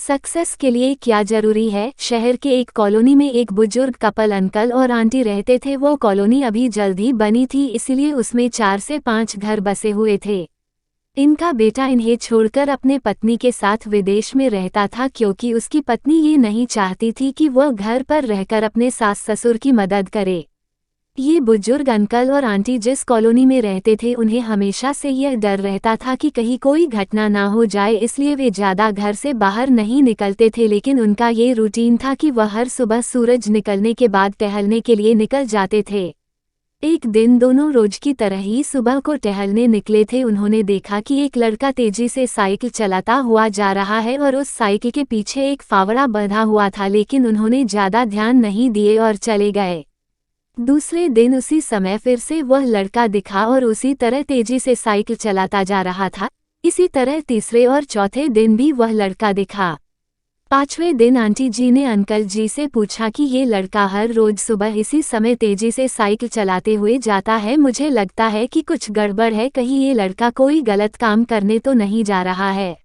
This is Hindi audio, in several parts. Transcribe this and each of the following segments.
सक्सेस के लिए क्या जरूरी है। शहर के एक कॉलोनी में एक बुजुर्ग कपल अंकल और आंटी रहते थे। वो कॉलोनी अभी जल्द ही बनी थी, इसलिए उसमें 4 से 5 घर बसे हुए थे। इनका बेटा इन्हें छोड़कर अपने पत्नी के साथ विदेश में रहता था, क्योंकि उसकी पत्नी ये नहीं चाहती थी कि वह घर पर रहकर अपने सास ससुर की मदद करे। ये बुजुर्ग अंकल और आंटी जिस कॉलोनी में रहते थे, उन्हें हमेशा से यह डर रहता था कि कहीं कोई घटना ना हो जाए, इसलिए वे ज़्यादा घर से बाहर नहीं निकलते थे। लेकिन उनका ये रूटीन था कि वह हर सुबह सूरज निकलने के बाद टहलने के लिए निकल जाते थे। एक दिन दोनों रोज की तरह ही सुबह को टहलने निकले थे। उन्होंने देखा कि एक लड़का तेजी से साइकिल चलाता हुआ जा रहा है और उस साइकिल के पीछे एक फावड़ा बंधा हुआ था, लेकिन उन्होंने ज़्यादा ध्यान नहीं दिए और चले गए। दूसरे दिन उसी समय फिर से वह लड़का दिखा और उसी तरह तेजी से साइकिल चलाता जा रहा था। इसी तरह तीसरे और चौथे दिन भी वह लड़का दिखा। 5वें दिन आंटी जी ने अंकल जी से पूछा कि ये लड़का हर रोज सुबह इसी समय तेजी से साइकिल चलाते हुए जाता है। मुझे लगता है कि कुछ गड़बड़ है, कहीं ये लड़का कोई गलत काम करने तो नहीं जा रहा है।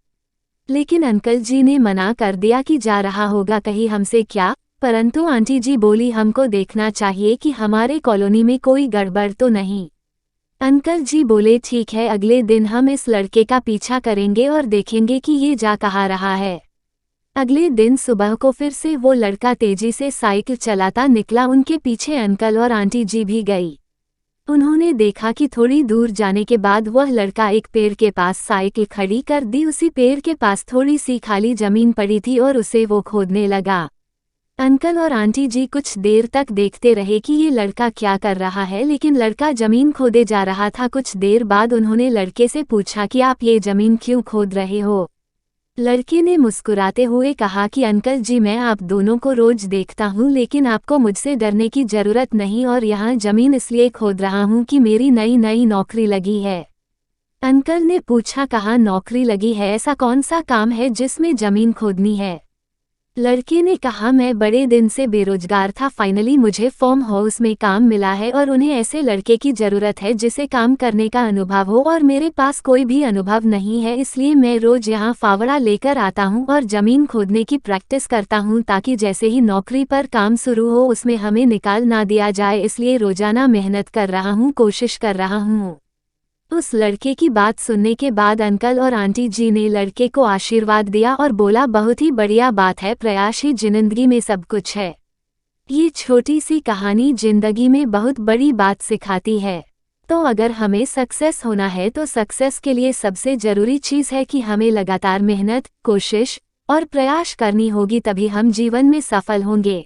लेकिन अंकल जी ने मना कर दिया कि जा रहा होगा कहीं हमसे क्या। परंतु आंटी जी बोली, हमको देखना चाहिए कि हमारे कॉलोनी में कोई गड़बड़ तो नहीं। अंकल जी बोले, ठीक है, अगले दिन हम इस लड़के का पीछा करेंगे और देखेंगे कि ये जा कहाँ रहा है। अगले दिन सुबह को फिर से वो लड़का तेजी से साइकिल चलाता निकला। उनके पीछे अंकल और आंटी जी भी गई। उन्होंने देखा कि थोड़ी दूर जाने के बाद वह लड़का एक पेड़ के पास साइकिल खड़ी कर दी। उसी पेड़ के पास थोड़ी सी खाली जमीन पड़ी थी और उसे वो खोदने लगा। अंकल और आंटी जी कुछ देर तक देखते रहे कि ये लड़का क्या कर रहा है, लेकिन लड़का जमीन खोदे जा रहा था। कुछ देर बाद उन्होंने लड़के से पूछा कि आप ये जमीन क्यों खोद रहे हो। लड़के ने मुस्कुराते हुए कहा कि अंकल जी, मैं आप दोनों को रोज देखता हूँ, लेकिन आपको मुझसे डरने की जरूरत नहीं, और यहाँ जमीन इसलिए खोद रहा हूँ कि मेरी नई नौकरी लगी है। अंकल ने पूछा, कहाँ नौकरी लगी है, ऐसा कौन सा काम है जिसमें जमीन खोदनी है। लड़के ने कहा, मैं बड़े दिन से बेरोजगार था, फाइनली मुझे फार्म हाउस में काम मिला है और उन्हें ऐसे लड़के की ज़रूरत है जिसे काम करने का अनुभव हो, और मेरे पास कोई भी अनुभव नहीं है। इसलिए मैं रोज यहाँ फावड़ा लेकर आता हूँ और ज़मीन खोदने की प्रैक्टिस करता हूँ, ताकि जैसे ही नौकरी पर काम शुरू हो उसमें हमें निकाल ना दिया जाए। इसलिए रोजाना मेहनत कर रहा हूँ, कोशिश कर रहा हूँ। उस लड़के की बात सुनने के बाद अंकल और आंटी जी ने लड़के को आशीर्वाद दिया और बोला, बहुत ही बढ़िया बात है, प्रयास ही जिंदगी में सब कुछ है। ये छोटी सी कहानी जिंदगी में बहुत बड़ी बात सिखाती है। तो अगर हमें सक्सेस होना है तो सक्सेस के लिए सबसे जरूरी चीज़ है कि हमें लगातार मेहनत, कोशिश और प्रयास करनी होगी, तभी हम जीवन में सफल होंगे।